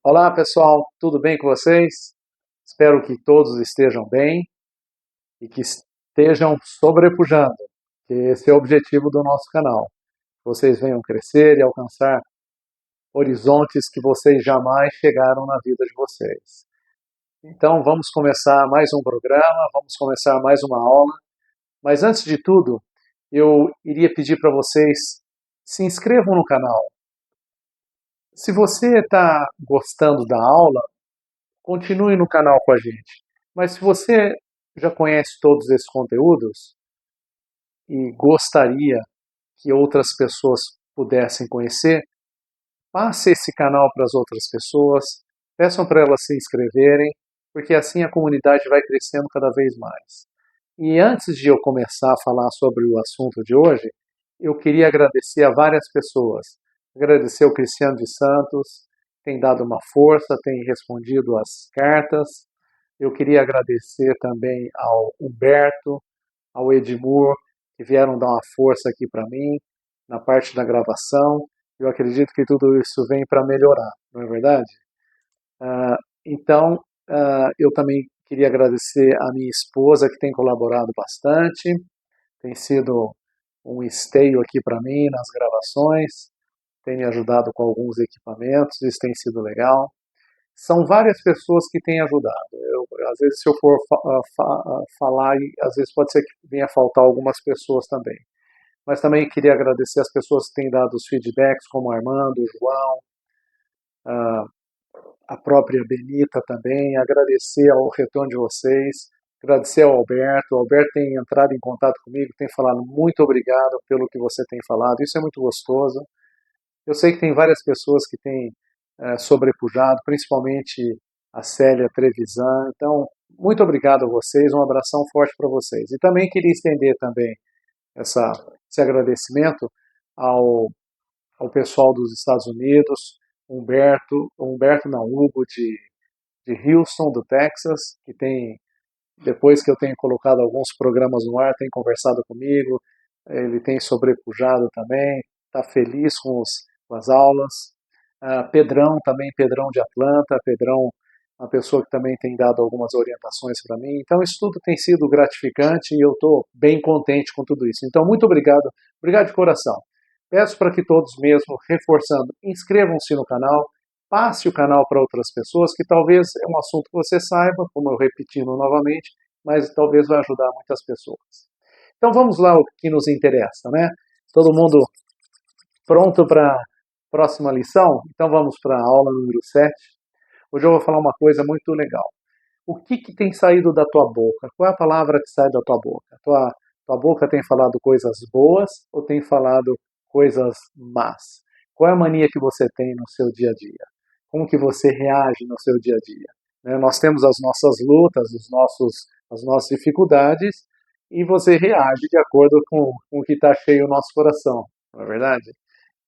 Olá, pessoal, tudo bem com vocês? Espero que todos estejam bem e que estejam sobrepujando, que esse é o objetivo do nosso canal. Vocês venham crescer e alcançar horizontes que vocês jamais chegaram na vida de vocês. Então, vamos começar mais um programa, vamos começar mais uma aula, mas antes de tudo, eu iria pedir para vocês se inscrevam no canal. Se você está gostando da aula, continue no canal com a gente. Mas se você já conhece todos esses conteúdos e gostaria que outras pessoas pudessem conhecer, passe esse canal para as outras pessoas, peçam para elas se inscreverem, porque assim a comunidade vai crescendo cada vez mais. E antes de eu começar a falar sobre o assunto de hoje, eu queria agradecer a várias pessoas. Agradecer ao Cristiano de Santos, tem dado uma força, tem respondido as cartas. Eu queria agradecer também ao Humberto, ao Edmur, que vieram dar uma força aqui para mim, na parte da gravação. Eu acredito que tudo isso vem para melhorar, não é verdade? Então, eu também queria agradecer a minha esposa, que tem colaborado bastante, tem sido um esteio aqui para mim nas gravações, tem me ajudado com alguns equipamentos, isso tem sido legal. São várias pessoas que têm ajudado. Às vezes, se eu for falar, às vezes pode ser que venha a faltar algumas pessoas também. Mas também queria agradecer as pessoas que têm dado os feedbacks, como o Armando, o João, a própria Benita também, agradecer ao retorno de vocês, agradecer ao Alberto. O Alberto tem entrado em contato comigo, tem falado muito obrigado pelo que você tem falado, isso é muito gostoso. Eu sei que tem várias pessoas que têm sobrepujado, principalmente a Célia Trevisan. Então, muito obrigado a vocês, um abração forte para vocês. E também queria estender também essa, esse agradecimento ao, ao pessoal dos Estados Unidos, Humberto não, Hugo de Houston, do Texas, que tem, depois que eu tenho colocado alguns programas no ar, tem conversado comigo, ele tem sobrepujado também, está feliz com as aulas. Pedrão também, Pedrão de Atlanta, Pedrão, uma pessoa que também tem dado algumas orientações para mim. Então, isso tudo tem sido gratificante e eu estou bem contente com tudo isso. Então, muito obrigado, obrigado de coração. Peço para que todos mesmo, reforçando, inscrevam-se no canal, passe o canal para outras pessoas, que talvez é um assunto que você saiba, como eu repetindo novamente, mas talvez vai ajudar muitas pessoas. Então vamos lá o que nos interessa, né? Todo mundo pronto para a próxima lição? Então vamos para a aula número 7. Hoje eu vou falar uma coisa muito legal. O que tem saído da tua boca? Qual é a palavra que sai da tua boca? Tua boca tem falado coisas boas ou tem falado coisas más? Qual é a mania que você tem no seu dia a dia? Como que você reage no seu dia a dia? Né? Nós temos as nossas lutas, as nossas dificuldades e você reage de acordo com o que está cheio o nosso coração, não é verdade?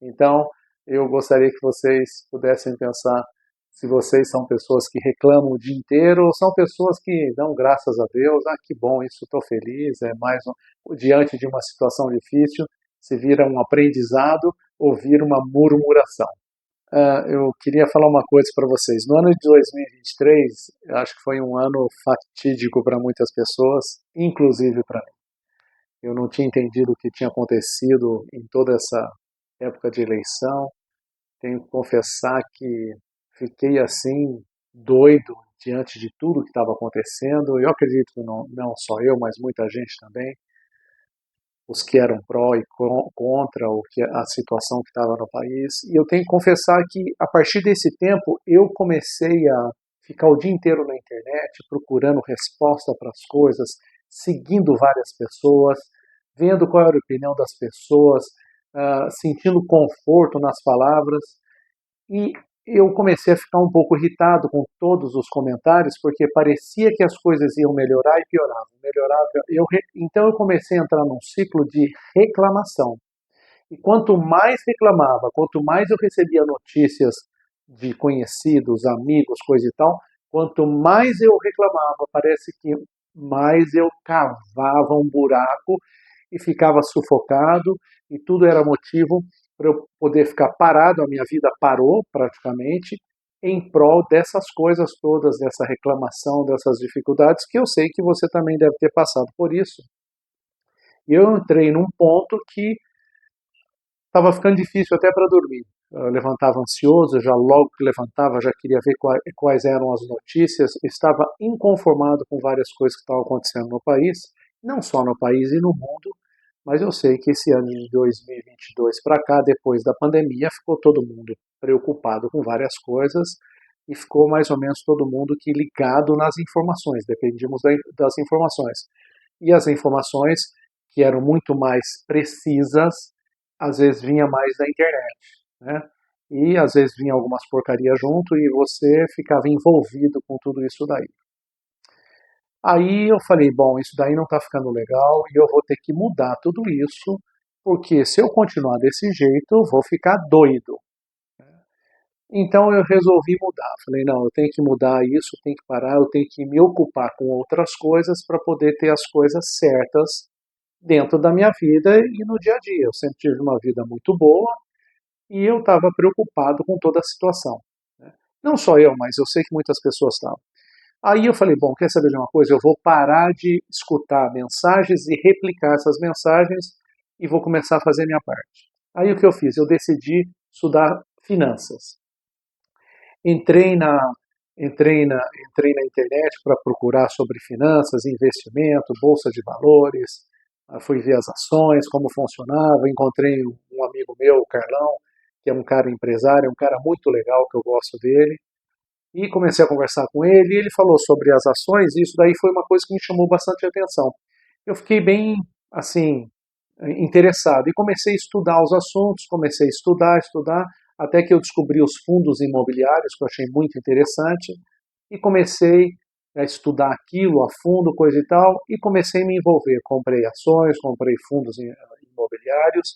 Então, eu gostaria que vocês pudessem pensar se vocês são pessoas que reclamam o dia inteiro ou são pessoas que dão graças a Deus, que bom, isso estou feliz, é mais diante de uma situação difícil, se vira um aprendizado ou vira uma murmuração. Eu queria falar uma coisa para vocês. No ano de 2023, eu acho que foi um ano fatídico para muitas pessoas, inclusive para mim. Eu não tinha entendido o que tinha acontecido em toda essa época de eleição. Tenho que confessar que fiquei assim doido diante de tudo que estava acontecendo. Eu acredito que não só eu, mas muita gente também, os que eram pró e contra o que a situação que estava no país. E eu tenho que confessar que a partir desse tempo eu comecei a ficar o dia inteiro na internet procurando resposta para as coisas, seguindo várias pessoas, vendo qual era a opinião das pessoas, sentindo conforto nas palavras. E eu comecei a ficar um pouco irritado com todos os comentários, porque parecia que as coisas iam melhorar e pioravam, melhorar, então eu comecei a entrar num ciclo de reclamação. E quanto mais reclamava, quanto mais eu recebia notícias de conhecidos, amigos, coisa e tal, quanto mais eu reclamava, parece que mais eu cavava um buraco e ficava sufocado, e tudo era motivo para eu poder ficar parado, a minha vida parou praticamente, em prol dessas coisas todas, dessa reclamação, dessas dificuldades, que eu sei que você também deve ter passado por isso. E eu entrei num ponto que estava ficando difícil até para dormir. Eu levantava ansioso, já logo que levantava já queria ver quais eram as notícias, estava inconformado com várias coisas que estavam acontecendo no país, não só no país e no mundo, mas eu sei que esse ano de 2022 para cá, depois da pandemia, ficou todo mundo preocupado com várias coisas e ficou mais ou menos todo mundo que ligado nas informações, dependíamos das informações. E as informações que eram muito mais precisas, às vezes vinha mais da internet, né? E às vezes vinha algumas porcarias junto e você ficava envolvido com tudo isso daí. Aí eu falei, bom, isso daí não está ficando legal e eu vou ter que mudar tudo isso, porque se eu continuar desse jeito, eu vou ficar doido. Então eu resolvi mudar. Falei, não, eu tenho que mudar isso, eu tenho que parar, eu tenho que me ocupar com outras coisas para poder ter as coisas certas dentro da minha vida e no dia a dia. Eu sempre tive uma vida muito boa e eu estava preocupado com toda a situação, né? Não só eu, mas eu sei que muitas pessoas estavam. Aí eu falei, bom, quer saber de uma coisa? Eu vou parar de escutar mensagens e replicar essas mensagens e vou começar a fazer a minha parte. Aí o que eu fiz? Eu decidi estudar finanças. Entrei na, entrei na internet para procurar sobre finanças, investimento, bolsa de valores, fui ver as ações, como funcionava, encontrei um amigo meu, o Carlão, que é um cara empresário, é um cara muito legal, que eu gosto dele, e comecei a conversar com ele, e ele falou sobre as ações, e isso daí foi uma coisa que me chamou bastante atenção. Eu fiquei bem, assim, interessado, e comecei a estudar os assuntos, comecei a estudar, até que eu descobri os fundos imobiliários, que eu achei muito interessante, e comecei a estudar aquilo a fundo, coisa e tal, e comecei a me envolver. Comprei ações, comprei fundos imobiliários,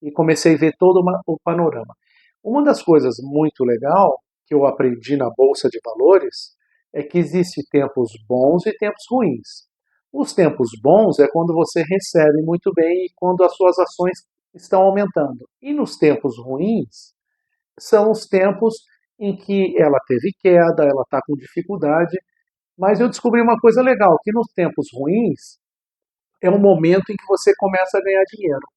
e comecei a ver todo o panorama. Uma das coisas muito legal que eu aprendi na Bolsa de Valores é que existem tempos bons e tempos ruins. Os tempos bons é quando você recebe muito bem e quando as suas ações estão aumentando. E nos tempos ruins são os tempos em que ela teve queda, ela está com dificuldade. Mas eu descobri uma coisa legal, que nos tempos ruins é um momento em que você começa a ganhar dinheiro.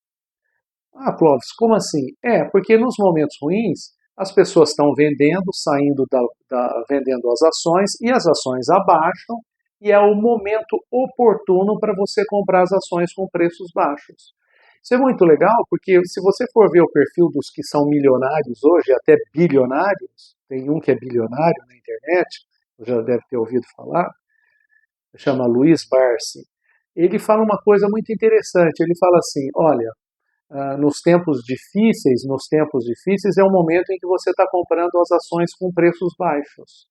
Ah, Clóvis, como assim? É, porque nos momentos ruins as pessoas estão vendendo, saindo vendendo as ações e as ações abaixam e é o momento oportuno para você comprar as ações com preços baixos. Isso é muito legal porque se você for ver o perfil dos que são milionários hoje, até bilionários, tem um que é bilionário na internet, já deve ter ouvido falar, chama Luiz Barsi. Ele fala uma coisa muito interessante, ele fala assim, olha, nos tempos difíceis é o momento em que você está comprando as ações com preços baixos,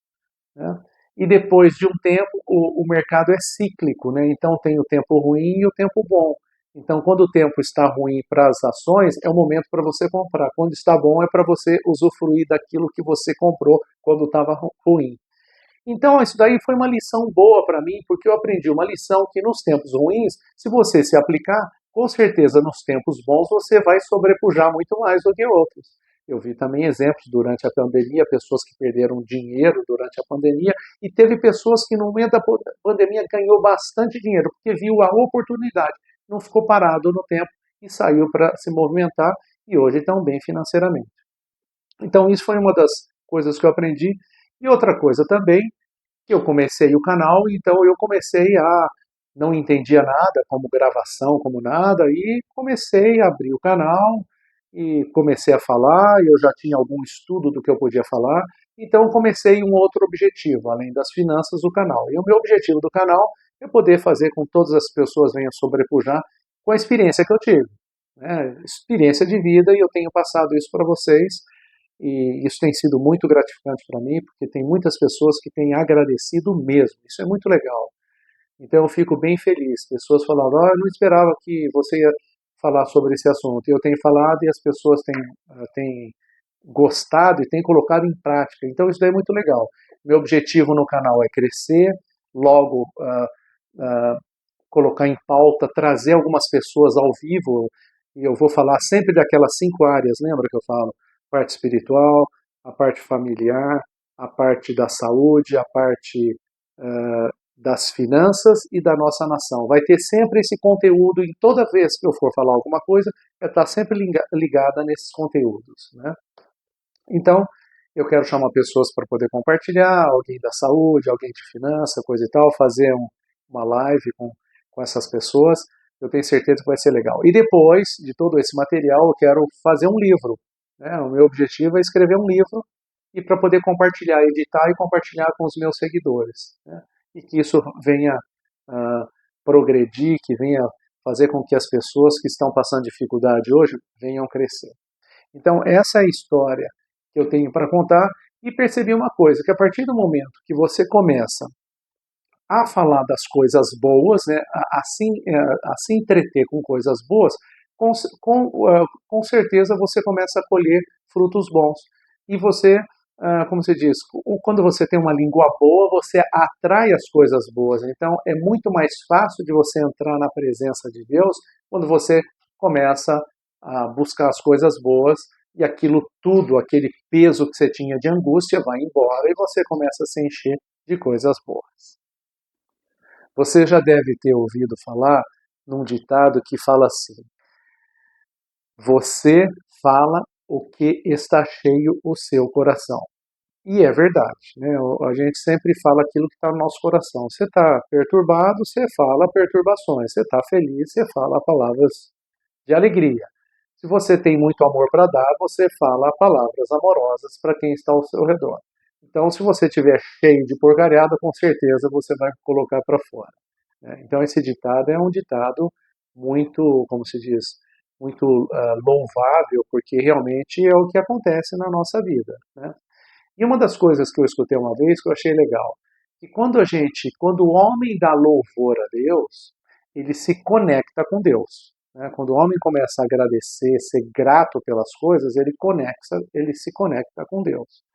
né? E depois de um tempo, o mercado é cíclico, né? Então tem o tempo ruim e o tempo bom. Então, quando o tempo está ruim para as ações, é o momento para você comprar. Quando está bom, é para você usufruir daquilo que você comprou quando estava ruim. Então, isso daí foi uma lição boa para mim, porque eu aprendi uma lição que nos tempos ruins, se você se aplicar, com certeza nos tempos bons você vai sobrepujar muito mais do que outros. Eu vi também exemplos durante a pandemia, pessoas que perderam dinheiro durante a pandemia, e teve pessoas que no momento da pandemia ganhou bastante dinheiro, porque viu a oportunidade, não ficou parado no tempo e saiu para se movimentar, e hoje estão bem financeiramente. Então, isso foi uma das coisas que eu aprendi. E outra coisa também, que eu comecei o canal, então eu comecei a não entendia nada, como gravação, como nada, e comecei a abrir o canal e comecei a falar, e eu já tinha algum estudo do que eu podia falar, então comecei um outro objetivo, além das finanças do canal. E o meu objetivo do canal é poder fazer com que todas as pessoas venham sobrepujar com a experiência que eu tive, né? Experiência de vida, e eu tenho passado isso para vocês, e isso tem sido muito gratificante para mim, porque tem muitas pessoas que têm agradecido mesmo. Isso é muito legal. Então eu fico bem feliz. Pessoas falando, eu não esperava que você ia falar sobre esse assunto. E eu tenho falado e as pessoas têm gostado e têm colocado em prática. Então isso daí é muito legal. Meu objetivo no canal é crescer, logo colocar em pauta, trazer algumas pessoas ao vivo. E eu vou falar sempre daquelas 5 áreas, lembra que eu falo? Parte espiritual, a parte familiar, a parte da saúde, a parte das finanças e da nossa nação. Vai ter sempre esse conteúdo, e toda vez que eu for falar alguma coisa, vai estar sempre ligada nesses conteúdos, né? Então, eu quero chamar pessoas para poder compartilhar, alguém da saúde, alguém de finança, coisa e tal, fazer uma live com essas pessoas. Eu tenho certeza que vai ser legal. E depois de todo esse material, eu quero fazer um livro, né? O meu objetivo é escrever um livro e para poder compartilhar, editar e compartilhar com os meus seguidores, né? E que isso venha progredir, que venha fazer com que as pessoas que estão passando dificuldade hoje venham crescer. Então, essa é a história que eu tenho para contar, e percebi uma coisa, que a partir do momento que você começa a falar das coisas boas, né, a se entreter com coisas boas, com certeza você começa a colher frutos bons. E você, como se diz, quando você tem uma língua boa, você atrai as coisas boas. Então, é muito mais fácil de você entrar na presença de Deus quando você começa a buscar as coisas boas, e aquilo tudo, aquele peso que você tinha de angústia vai embora e você começa a se encher de coisas boas. Você já deve ter ouvido falar num ditado que fala assim: você fala o que está cheio o seu coração. E é verdade, né? A gente sempre fala aquilo que está no nosso coração. Você está perturbado, você fala perturbações. Você está feliz, você fala palavras de alegria. Se você tem muito amor para dar, você fala palavras amorosas para quem está ao seu redor. Então, se você estiver cheio de porcariada, com certeza você vai colocar para fora, né? Então, esse ditado é um ditado muito, como se diz, muito louvável, porque realmente é o que acontece na nossa vida, né? E uma das coisas que eu escutei uma vez que eu achei legal, que quando o homem dá louvor a Deus, ele se conecta com Deus, né? Quando o homem começa a agradecer, ser grato pelas coisas, ele se conecta com Deus.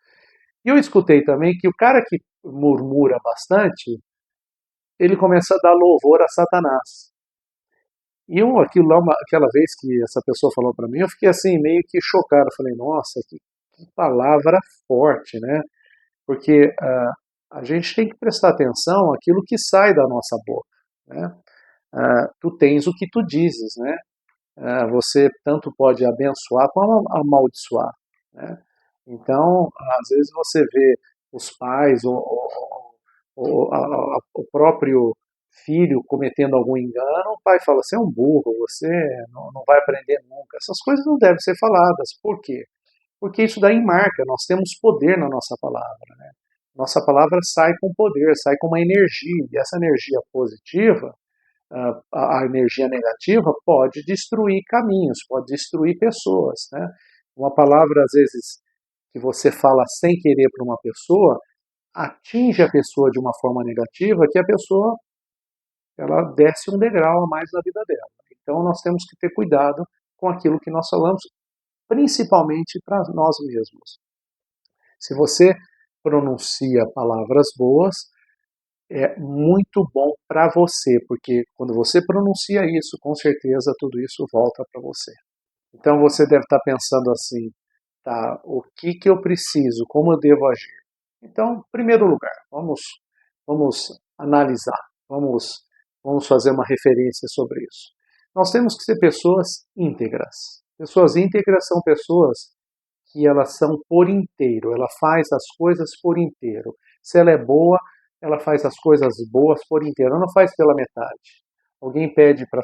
E eu escutei também que o cara que murmura bastante, ele começa a dar louvor a Satanás. E aquilo lá, aquela vez que essa pessoa falou para mim, eu fiquei assim meio que chocado. Eu falei, nossa, que palavra forte, né? Porque a gente tem que prestar atenção àquilo que sai da nossa boca, né? Tu tens o que tu dizes, né? Você tanto pode abençoar como amaldiçoar, né? Então, às vezes você vê os pais o próprio filho cometendo algum engano, o pai fala, você é um burro, você não vai aprender nunca. Essas coisas não devem ser faladas. Por quê? Porque isso daí marca, nós temos poder na nossa palavra, né? Nossa palavra sai com poder, sai com uma energia, e essa energia positiva, a energia negativa pode destruir caminhos, pode destruir pessoas, né? Uma palavra, às vezes, que você fala sem querer para uma pessoa, atinge a pessoa de uma forma negativa, que a pessoa ela desce um degrau a mais na vida dela. Então nós temos que ter cuidado com aquilo que nós falamos, principalmente para nós mesmos. Se você pronuncia palavras boas, é muito bom para você, porque quando você pronuncia isso, com certeza tudo isso volta para você. Então você deve estar pensando assim, tá, o que eu preciso, como eu devo agir? Então, em primeiro lugar, vamos analisar, vamos fazer uma referência sobre isso. Nós temos que ser pessoas íntegras. Pessoas íntegras são pessoas que elas são por inteiro, ela faz as coisas por inteiro. Se ela é boa, ela faz as coisas boas por inteiro, ela não faz pela metade. Alguém pede para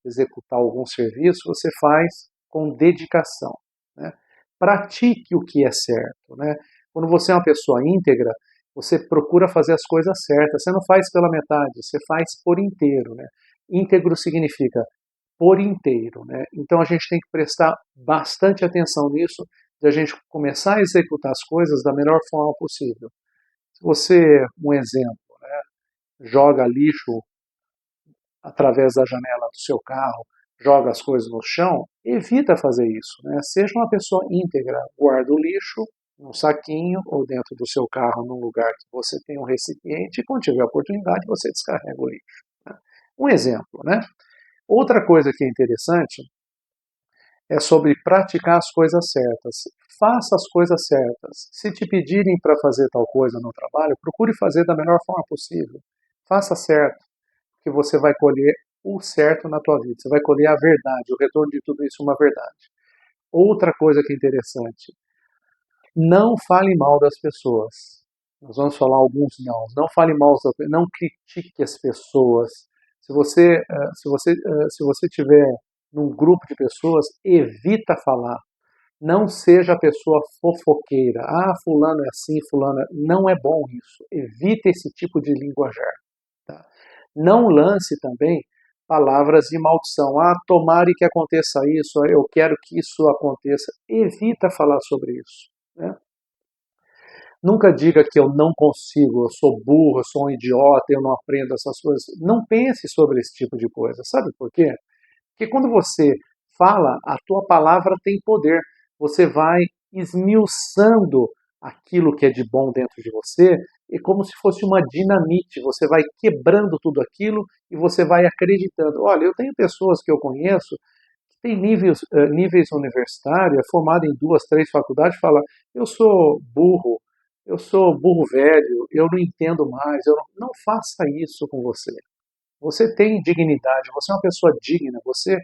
executar algum serviço, você faz com dedicação, né? Pratique o que é certo, né? Quando você é uma pessoa íntegra, você procura fazer as coisas certas, você não faz pela metade, você faz por inteiro, né? Íntegro significa por inteiro, né? Então a gente tem que prestar bastante atenção nisso, de a gente começar a executar as coisas da melhor forma possível. Se você, um exemplo, joga lixo através da janela do seu carro, joga as coisas no chão, evita fazer isso, né? Seja uma pessoa íntegra, guarda o lixo num saquinho ou dentro do seu carro, num lugar que você tem um recipiente, e quando tiver oportunidade você descarrega o lixo, né? Um exemplo, né? Outra coisa que é interessante É sobre praticar as coisas certas. Faça as coisas certas. Se te pedirem para fazer tal coisa no trabalho, procure fazer da melhor forma possível. Faça certo, que você vai colher o certo na tua vida. Você vai colher a verdade, o retorno de tudo isso é uma verdade. Outra coisa que é interessante, não fale mal das pessoas. Nós vamos falar alguns não. Não fale mal, não critique as pessoas. Se você tiver num grupo de pessoas, evita falar. Não seja a pessoa fofoqueira. Ah, fulano é assim, fulano é... Não é bom isso. Evite esse tipo de linguajar. Tá? Não lance também palavras de maldição. Ah, tomare que aconteça isso, eu quero que isso aconteça. Evita falar sobre isso. Né? Nunca diga que eu não consigo, eu sou burro, eu sou um idiota, eu não aprendo essas coisas. Não pense sobre esse tipo de coisa. Sabe por quê? Porque quando você fala, a tua palavra tem poder. Você vai esmiuçando aquilo que é de bom dentro de você, é como se fosse uma dinamite. Você vai quebrando tudo aquilo e você vai acreditando. Olha, eu tenho pessoas que eu conheço que têm níveis universitários, é formado em 2, 3 faculdades, fala, eu sou burro velho, eu não entendo mais. Não faça isso com você. Você tem dignidade, você é uma pessoa digna, você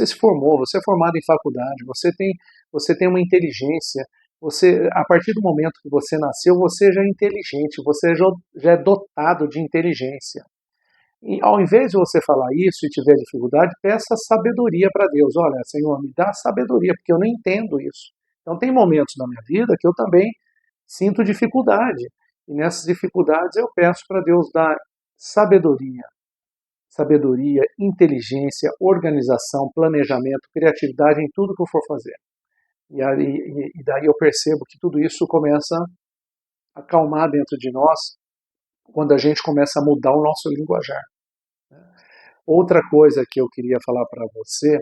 se formou, você é formado em faculdade, você tem uma inteligência, a partir do momento que você nasceu, você já é inteligente, você já é dotado de inteligência. E ao invés de você falar isso e tiver dificuldade, peça sabedoria para Deus. Olha, Senhor, me dá sabedoria, porque eu não entendo isso. Então tem momentos na minha vida que eu também sinto dificuldade. E nessas dificuldades eu peço para Deus dar sabedoria, inteligência, organização, planejamento, criatividade em tudo que eu for fazer. E daí eu percebo que tudo isso começa a acalmar dentro de nós quando a gente começa a mudar o nosso linguajar. Outra coisa que eu queria falar para você,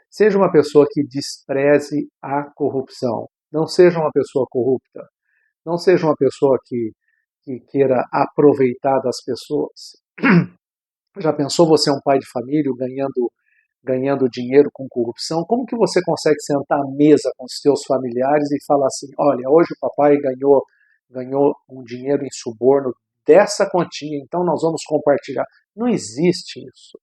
seja uma pessoa que despreze a corrupção. Não seja uma pessoa corrupta. Não seja uma pessoa que queira aproveitar das pessoas. Já pensou você é um pai de família ganhando dinheiro com corrupção? Como que você consegue sentar à mesa com os seus familiares e falar assim, olha, hoje o papai ganhou um dinheiro em suborno dessa quantia, então nós vamos compartilhar. Não existe isso.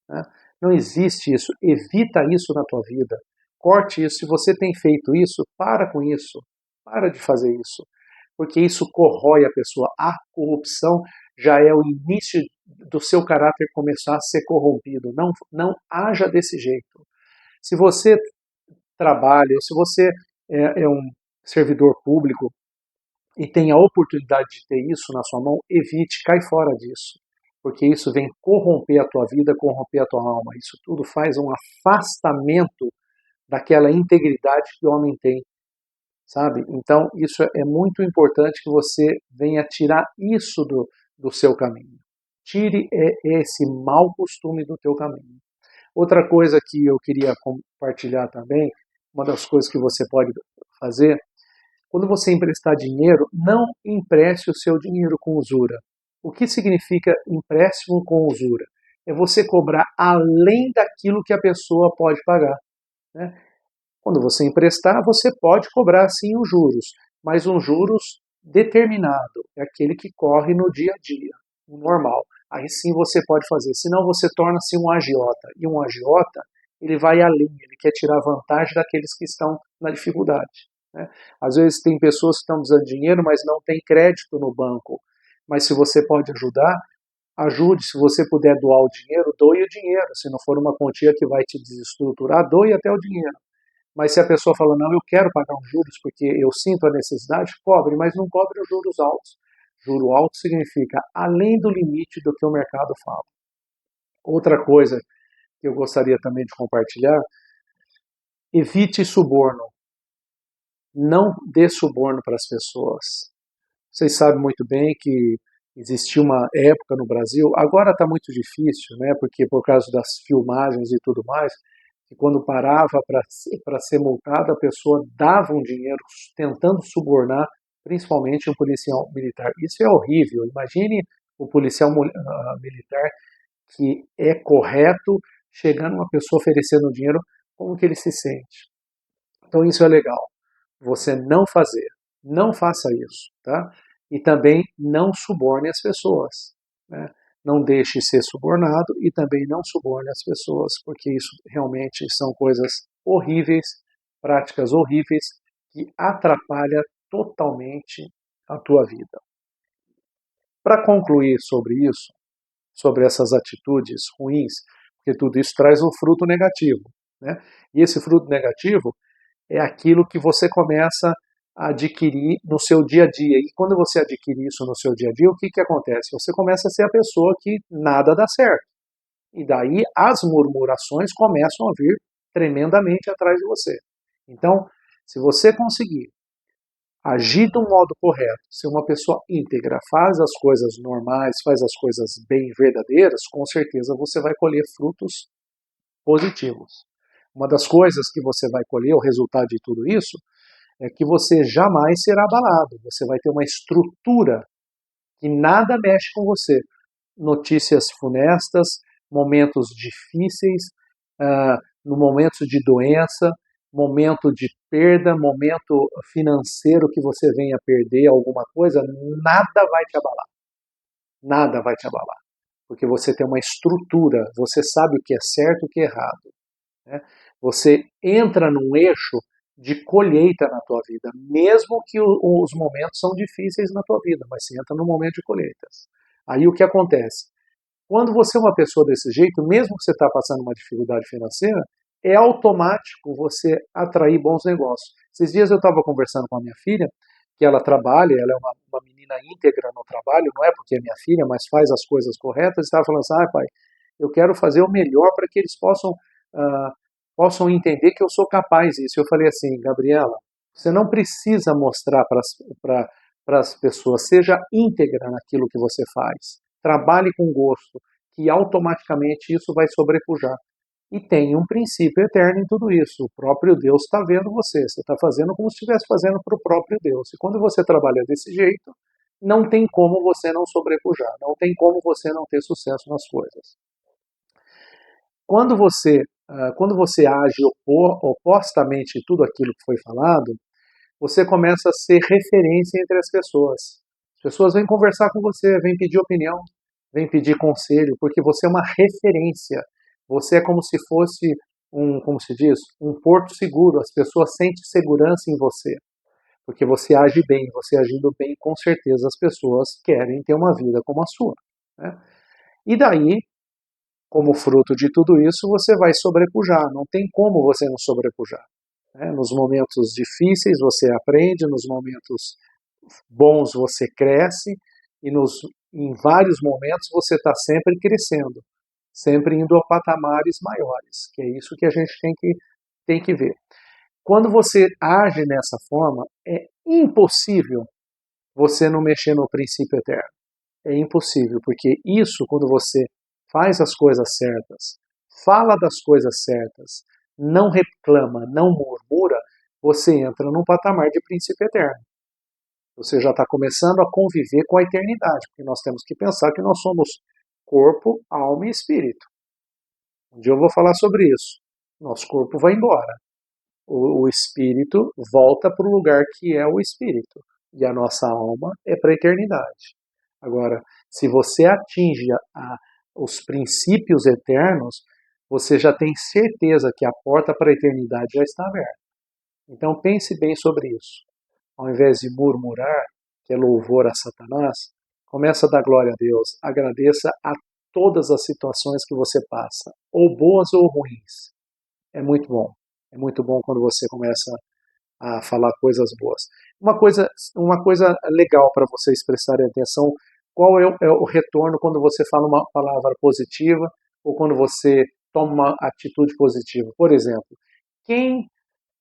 Né? Não existe isso. Evita isso na tua vida. Corte isso. Se você tem feito isso, para com isso. Para de fazer isso. Porque isso corrói a pessoa. A corrupção já é o início do seu caráter começar a ser corrompido. Não haja desse jeito. Se você trabalha, ou se você é um servidor público e tem a oportunidade de ter isso na sua mão, evite, cai fora disso. Porque isso vem corromper a tua vida, corromper a tua alma. Isso tudo faz um afastamento daquela integridade que o homem tem, sabe? Então, isso é muito importante que você venha tirar isso do seu caminho. Tire esse mau costume do teu caminho. Outra coisa que eu queria compartilhar também, uma das coisas que você pode fazer, quando você emprestar dinheiro, não empreste o seu dinheiro com usura. O que significa empréstimo com usura? É você cobrar além daquilo que a pessoa pode pagar. Né? Quando você emprestar, você pode cobrar sim os juros, mas um juros determinado, é aquele que corre no dia a dia, o normal. Aí sim você pode fazer, senão você torna-se um agiota. E um agiota, ele vai além, ele quer tirar vantagem daqueles que estão na dificuldade. Né? Às vezes tem pessoas que estão precisando de dinheiro, mas não tem crédito no banco. Mas se você pode ajudar, ajude. Se você puder doar o dinheiro, doe o dinheiro. Se não for uma quantia que vai te desestruturar, doe até o dinheiro. Mas se a pessoa fala, não, eu quero pagar os juros porque eu sinto a necessidade, cobre, mas não cobre os juros altos. Juro alto significa além do limite do que o mercado fala. Outra coisa que eu gostaria também de compartilhar, evite suborno. Não dê suborno para as pessoas. Vocês sabem muito bem que existiu uma época no Brasil, agora está muito difícil, né, porque por causa das filmagens e tudo mais, que quando parava para ser multada, a pessoa dava um dinheiro tentando subornar, principalmente um policial militar. Isso é horrível. Imagine o policial militar que é correto, chegando uma pessoa oferecendo dinheiro como que ele se sente. Então isso é legal. Você não fazer. Não faça isso, tá? E também não suborne as pessoas, né? Não deixe ser subornado e também não suborne as pessoas, porque isso realmente são coisas horríveis, práticas horríveis que atrapalham totalmente a tua vida. Para concluir sobre isso, sobre essas atitudes ruins, porque tudo isso traz um fruto negativo, né? E esse fruto negativo é aquilo que você começa a adquirir no seu dia a dia. E quando você adquire isso no seu dia a dia, o que, que acontece? Você começa a ser a pessoa que nada dá certo. E daí as murmurações começam a vir tremendamente atrás de você. Então, se você conseguir agir de um modo correto, ser uma pessoa íntegra, faz as coisas normais, faz as coisas bem verdadeiras, com certeza você vai colher frutos positivos. Uma das coisas que você vai colher, o resultado de tudo isso, é que você jamais será abalado. Você vai ter uma estrutura que nada mexe com você. Notícias funestas, momentos difíceis, no momentos de doença, momento de perda, momento financeiro que você venha perder alguma coisa, nada vai te abalar. Nada vai te abalar. Porque você tem uma estrutura, você sabe o que é certo e o que é errado. Né? Você entra num eixo de colheita na tua vida, mesmo que os momentos são difíceis na tua vida, mas você entra num momento de colheitas. Aí o que acontece? Quando você é uma pessoa desse jeito, mesmo que você está passando uma dificuldade financeira, é automático você atrair bons negócios. Esses dias eu estava conversando com a minha filha, que ela trabalha, ela é uma menina íntegra no trabalho, não é porque é minha filha, mas faz as coisas corretas, e estava falando assim, pai, eu quero fazer o melhor para que eles ah, possam entender que eu sou capaz disso. Eu falei assim, Gabriela, você não precisa mostrar para as pessoas, seja íntegra naquilo que você faz. Trabalhe com gosto, que automaticamente isso vai sobrepujar. E tem um princípio eterno em tudo isso. O próprio Deus está vendo você. Você está fazendo como se estivesse fazendo para o próprio Deus. E quando você trabalha desse jeito, não tem como você não sobrepujar. Não tem como você não ter sucesso nas coisas. Quando você age opostamente tudo aquilo que foi falado, você começa a ser referência entre as pessoas. As pessoas vêm conversar com você, vêm pedir opinião, vêm pedir conselho, porque você é uma referência. Você é como se fosse como se diz, um porto seguro. As pessoas sentem segurança em você, porque você age bem. Você agindo bem, com certeza as pessoas querem ter uma vida como a sua, né? E daí, como fruto de tudo isso, você vai sobrepujar. Não tem como você não sobrepujar. Né? Nos momentos difíceis você aprende, nos momentos bons você cresce e em vários momentos você está sempre crescendo, sempre indo a patamares maiores, que é isso que a gente tem que ver. Quando você age dessa forma, é impossível você não mexer no princípio eterno. É impossível, porque isso, quando você faz as coisas certas, fala das coisas certas, não reclama, não murmura, você entra num patamar de princípio eterno. Você já está começando a conviver com a eternidade, porque nós temos que pensar que nós somos corpo, alma e espírito. Um dia eu vou falar sobre isso. Nosso corpo vai embora. O espírito volta para o lugar que é o espírito. E a nossa alma é para a eternidade. Agora, se você atinge os princípios eternos, você já tem certeza que a porta para a eternidade já está aberta. Então pense bem sobre isso. Ao invés de murmurar, que é louvor a Satanás, começa a dar glória a Deus. Agradeça a todas as situações que você passa, ou boas ou ruins. É muito bom. É muito bom quando você começa a falar coisas boas. Uma coisa legal para vocês prestarem atenção, qual é o retorno quando você fala uma palavra positiva ou quando você toma uma atitude positiva. Por exemplo, quem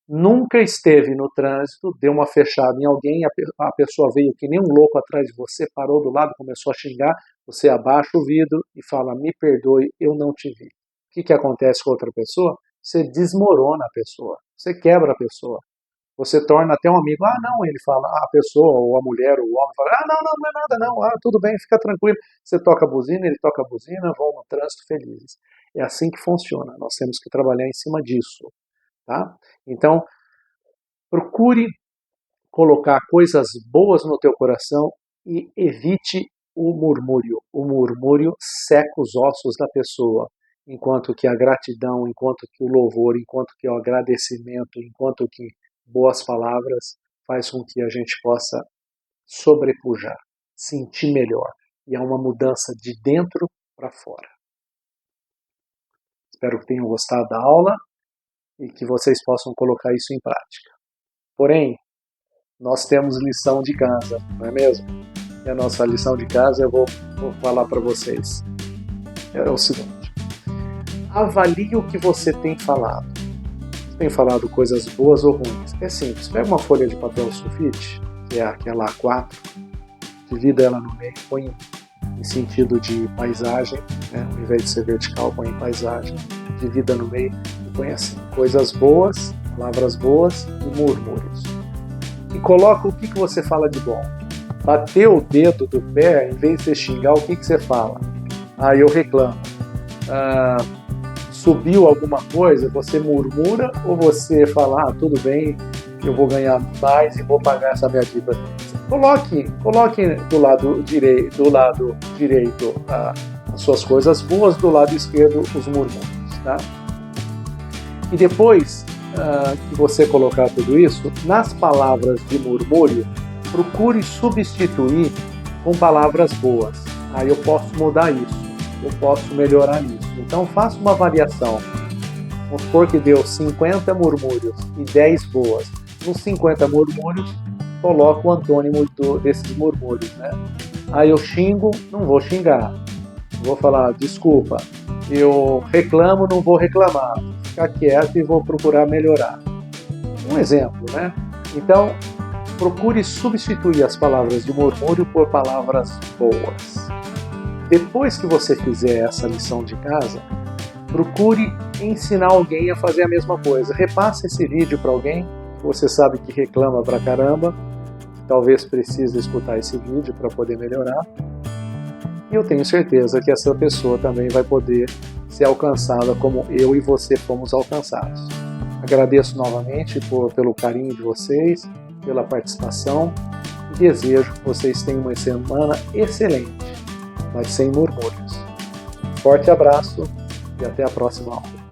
nunca esteve no trânsito, deu uma fechada em alguém, a pessoa veio que nem um louco atrás de você, parou do lado, começou a xingar, você abaixa o vidro e fala, me perdoe, eu não te vi. O que acontece com outra pessoa? Você desmorona a pessoa, você quebra a pessoa. Você torna até um amigo, não, ele fala, a pessoa, ou a mulher, ou o homem fala, não é nada não, tudo bem, fica tranquilo. Você toca a buzina, ele toca a buzina, vão no trânsito felizes. É assim que funciona, nós temos que trabalhar em cima disso. tá? Então, procure colocar coisas boas no teu coração e evite o murmúrio. O murmúrio seca os ossos da pessoa, enquanto que a gratidão, enquanto que o louvor, enquanto que o agradecimento, enquanto que boas palavras faz com que a gente possa sobrepujar, sentir melhor. E é uma mudança de dentro para fora. Espero que tenham gostado da aula e que vocês possam colocar isso em prática. Porém, nós temos lição de casa, não é mesmo? E a nossa lição de casa eu vou falar para vocês. É o seguinte: avalie o que você tem falado. Você tem falado coisas boas ou ruins? É simples, pega uma folha de papel sulfite, que é aquela A4, divida ela no meio, põe em sentido de paisagem, né? Ao invés de ser vertical, põe em paisagem, divida no meio e põe assim: coisas boas, palavras boas e murmúrios. E coloca o que você fala de bom. Bateu o dedo do pé, em vez de xingar, o que você fala? Eu reclamo. Subiu alguma coisa, você murmura ou você fala, tudo bem, eu vou ganhar mais e vou pagar essa minha dívida. Coloque do lado direito as suas coisas boas, do lado esquerdo os murmúrios. Tá? E depois que você colocar tudo isso, nas palavras de murmúrio, procure substituir com palavras boas. Eu posso mudar isso, eu posso melhorar isso. Então faça uma variação. Vamos supor que deu 50 murmúrios e 10 boas. Nos 50 murmúrios, coloco o antônimo desses murmúrios. Né? Eu xingo, não vou xingar. Vou falar, desculpa. Eu reclamo, não vou reclamar. Vou ficar quieto e vou procurar melhorar. Um exemplo, né? Então, procure substituir as palavras de murmúrio por palavras boas. Depois que você fizer essa lição de casa, procure ensinar alguém a fazer a mesma coisa. Repasse esse vídeo para alguém que você sabe que reclama pra caramba, que talvez precise escutar esse vídeo para poder melhorar. E eu tenho certeza que essa pessoa também vai poder ser alcançada como eu e você fomos alcançados. Agradeço novamente pelo carinho de vocês, pela participação e desejo que vocês tenham uma semana excelente, mas sem murmúrios. Forte abraço e até a próxima aula.